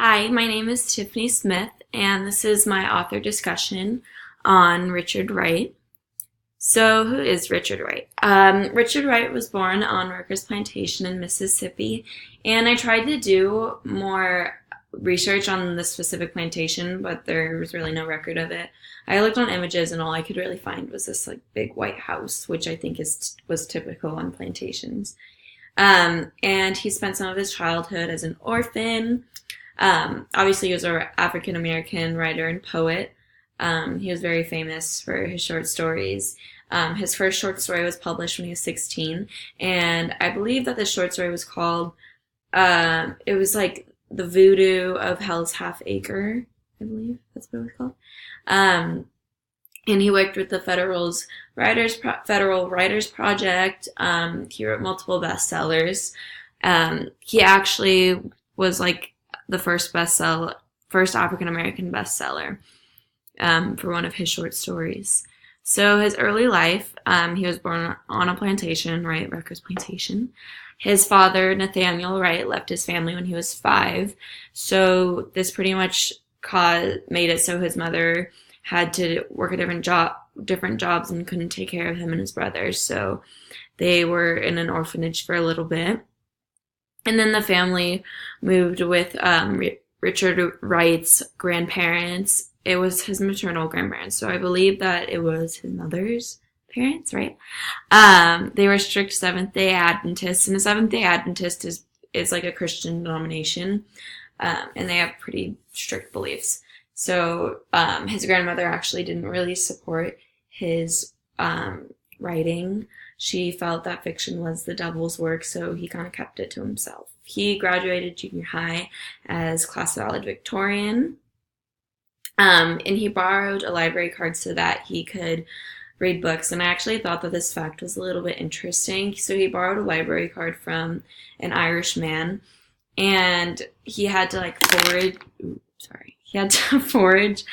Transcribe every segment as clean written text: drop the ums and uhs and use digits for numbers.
Hi, my name is Tiffany Smith, and this is my author discussion on Richard Wright. So, who is Richard Wright? Richard Wright was born on Workers Plantation in Mississippi, and I tried to do more research on the specific plantation, but there was really no record of it. I looked on images, and all I could really find was this big white house, which I think was typical on plantations. And he spent some of his childhood as an orphan. Obviously, he was an African American writer and poet. He was very famous for his short stories. His first short story was published when he was 16, and I believe that the short story was called, it was like The Voodoo of Hell's Half Acre, I believe that's what it was called. And he worked with the Federal Writers Project. He wrote multiple bestsellers. He actually was like the first African American bestseller for one of his short stories. So his early life, he was born on a plantation, Wright Workers Plantation. His father, Nathaniel Wright, left his family when he was 5. So this pretty much made it so his mother had to work a different jobs and couldn't take care of him and his brothers. So they were in an orphanage for a little bit. And then the family moved with Richard Wright's grandparents. It was his maternal grandparents, so I believe that it was his mother's parents, right? They were strict Seventh-day Adventists, and a Seventh-day Adventist is like a Christian denomination, and they have pretty strict beliefs. So his grandmother actually didn't really support his writing. She felt that fiction was the devil's work, so he kind of kept it to himself. He graduated junior high as class valedictorian, and he borrowed a library card so that he could read books. And I actually thought that this fact was a little bit interesting. So he borrowed a library card from an Irish man, and he had to forge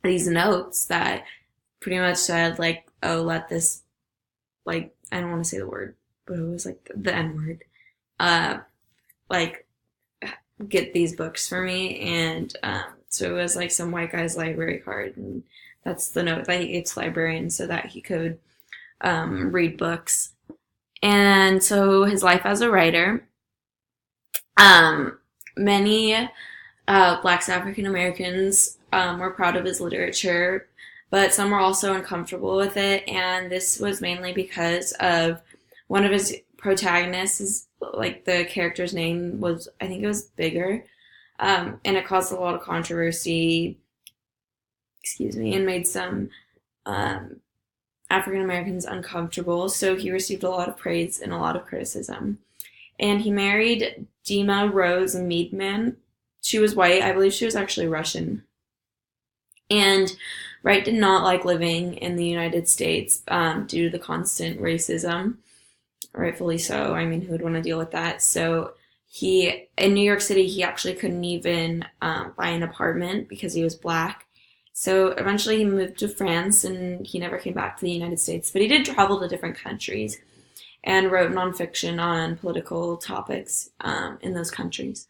these notes that pretty much said oh, let this, I don't want to say the word, but it was the N-word, get these books for me. And so it was some white guy's library card, and that's the note that he gave to librarians so that he could read books. And so his life as a writer, many Black African Americans were proud of his literature, but some were also uncomfortable with it, and this was mainly because of one of his protagonists, the character's name was, I think it was Bigger, and it caused a lot of controversy, and made some African Americans uncomfortable, so he received a lot of praise and a lot of criticism. And he married Dima Rose Meadman. She was white. I believe she was actually Russian. And Wright did not like living in the United States due to the constant racism. Rightfully so. I mean, who would want to deal with that? So in New York City, he actually couldn't even buy an apartment because he was Black. So eventually he moved to France, and he never came back to the United States. But he did travel to different countries and wrote nonfiction on political topics in those countries.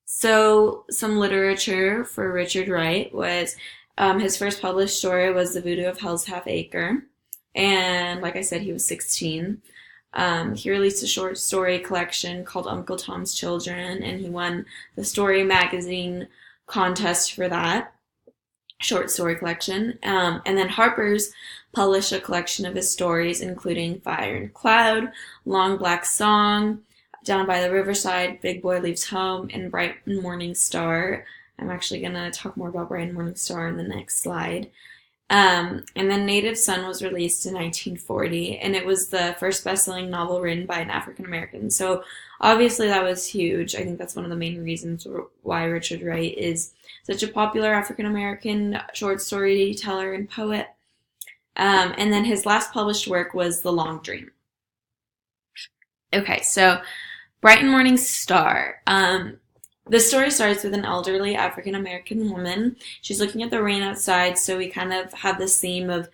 So some literature for Richard Wright was, his first published story was The Voodoo of Hell's Half Acre. And like I said, he was 16. He released a short story collection called Uncle Tom's Children, and he won the Story Magazine contest for that short story collection. And then Harper's published a collection of his stories, including Fire and Cloud, Long Black Song, Down by the Riverside, Big Boy Leaves Home, and Bright and Morning Star. I'm actually going to talk more about Bright and Morning Star in the next slide. And then Native Son was released in 1940, and it was the first best-selling novel written by an African American. So obviously that was huge. I think that's one of the main reasons why Richard Wright is such a popular African American short storyteller and poet. And then his last published work was The Long Dream. Okay, so Bright and Morning Star. The story starts with an elderly African American woman. She's looking at the rain outside, so we kind of have this theme of,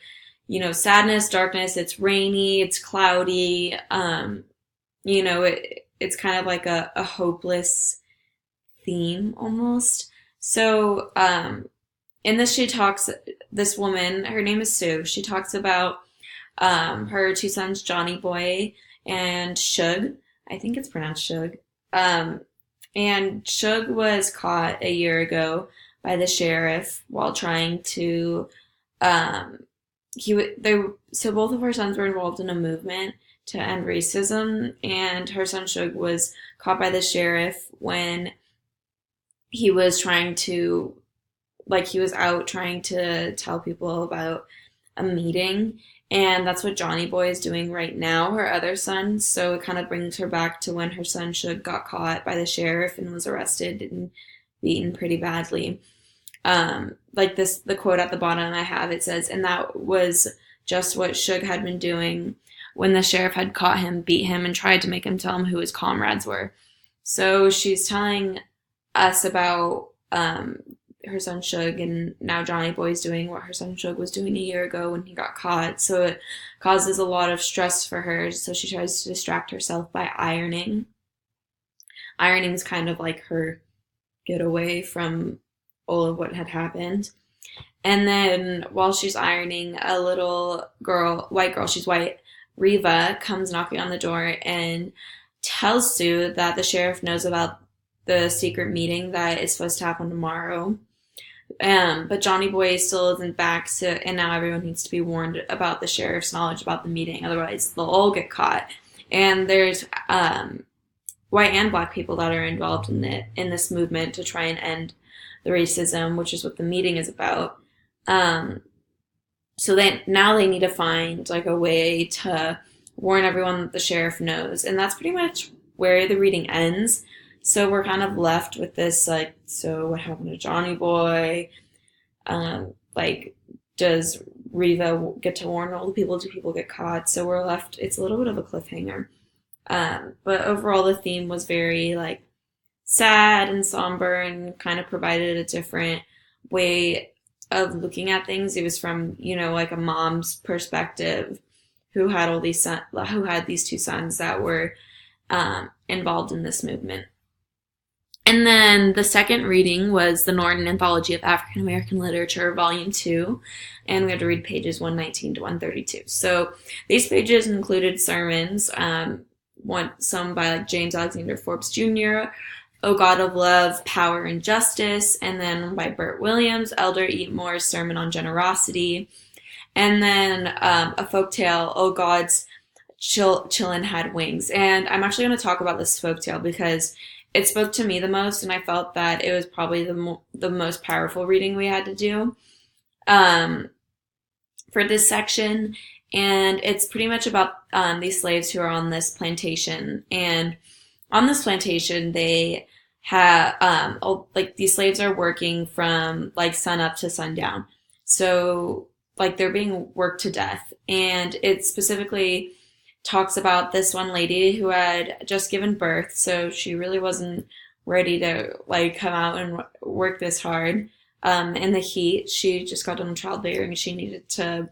sadness, darkness. It's rainy, it's cloudy. It's kind of like a hopeless theme almost. So in this, this woman, her name is Sue. She talks about her two sons, Johnny Boy and Shug. I think it's pronounced Shug. And Shug was caught a year ago by the sheriff while trying to, so both of her sons were involved in a movement to end racism, and her son Shug was caught by the sheriff when he was trying to, he was out trying to tell people about a meeting, and that's what Johnny Boy is doing right now, her other son. So it kind of brings her back to when her son Shug got caught by the sheriff and was arrested and beaten pretty badly. The quote at the bottom I have, it says, "And that was just what Shug had been doing when the sheriff had caught him, beat him, and tried to make him tell him who his comrades were." So she's telling us about her son Shug, and now Johnny Boy's doing what her son Shug was doing a year ago when he got caught. So it causes a lot of stress for her, so she tries to distract herself by ironing. Ironing is kind of like her getaway from all of what had happened. And then while she's ironing, a little girl, white girl, she's white, Reva, comes knocking on the door and tells Sue that the sheriff knows about the secret meeting that is supposed to happen tomorrow. But Johnny Boy still isn't back, so, and now everyone needs to be warned about the sheriff's knowledge about the meeting, otherwise they'll all get caught. And there's white and black people that are involved in this movement to try and end the racism, which is what the meeting is about. So now they need to find a way to warn everyone that the sheriff knows, and that's pretty much where the reading ends. So we're kind of left with this, so what happened to Johnny Boy? Does Reva get to warn all the people? Do people get caught? So we're left, it's a little bit of a cliffhanger. But overall the theme was very, sad and somber and kind of provided a different way of looking at things. It was from, a mom's perspective who had these two sons that were involved in this movement. And then the second reading was the Norton Anthology of African American Literature, Volume 2, and we had to read pages 119 to 132. So these pages included sermons, some by James Alexander Forbes Jr., O God of Love, Power and Justice, and then by Bert Williams, Elder Eat Moore's Sermon on Generosity, and then a folktale, O God's Chillin' Had Wings. And I'm actually going to talk about this folktale because it spoke to me the most, and I felt that it was probably the most powerful reading we had to do for this section. And it's pretty much about these slaves who are on this plantation. And on this plantation, they have, these slaves are working from, sun up to sundown. So, they're being worked to death. And it specifically talks about this one lady who had just given birth, so she really wasn't ready to come out and work this hard in the heat. She just got done childbearing. She needed to,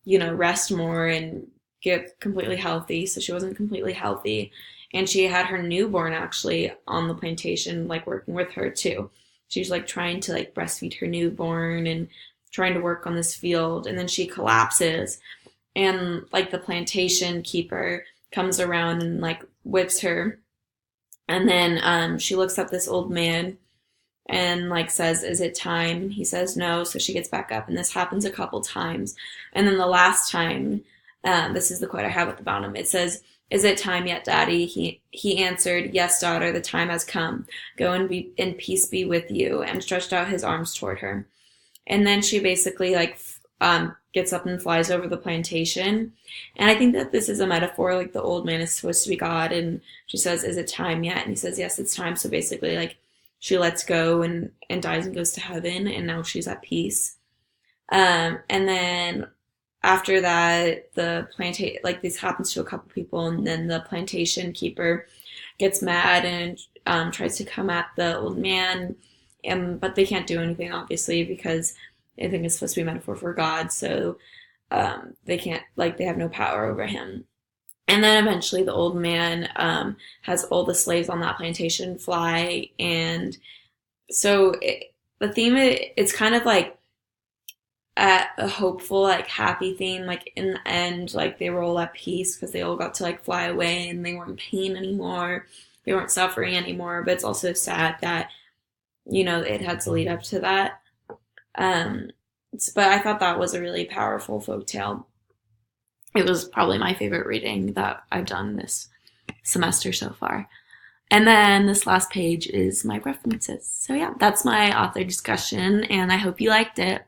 rest more and get completely healthy, so she wasn't completely healthy. And she had her newborn actually on the plantation, working with her too. She was trying to breastfeed her newborn and trying to work on this field, and then she collapses. And the plantation keeper comes around and whips her. And then she looks up this old man and says, "Is it time?" And he says no, so she gets back up, and this happens a couple times. And then the last time, this is the quote I have at the bottom. It says, "Is it time yet, Daddy?" He answered, "Yes, daughter, the time has come. Go and peace be with you," and stretched out his arms toward her. And then she basically gets up and flies over the plantation. And I think that this is a metaphor, the old man is supposed to be God, and she says, "Is it time yet?" And he says, "Yes, it's time." So basically, she lets go and dies and goes to heaven, and now she's at peace. And then after that, the this happens to a couple people, and then the plantation keeper gets mad and tries to come at the old man, but they can't do anything, obviously, because I think it's supposed to be a metaphor for God, so they can't, they have no power over him. And then eventually the old man has all the slaves on that plantation fly. And so the theme, it's kind of like a hopeful, like happy theme. Like in the end, like they were all at peace because they all got to like fly away and they weren't in pain anymore. They weren't suffering anymore. But it's also sad that, it had to lead up to that. But I thought that was a really powerful folktale. It was probably my favorite reading that I've done this semester so far. And then this last page is my references. So yeah, that's my author discussion, and I hope you liked it.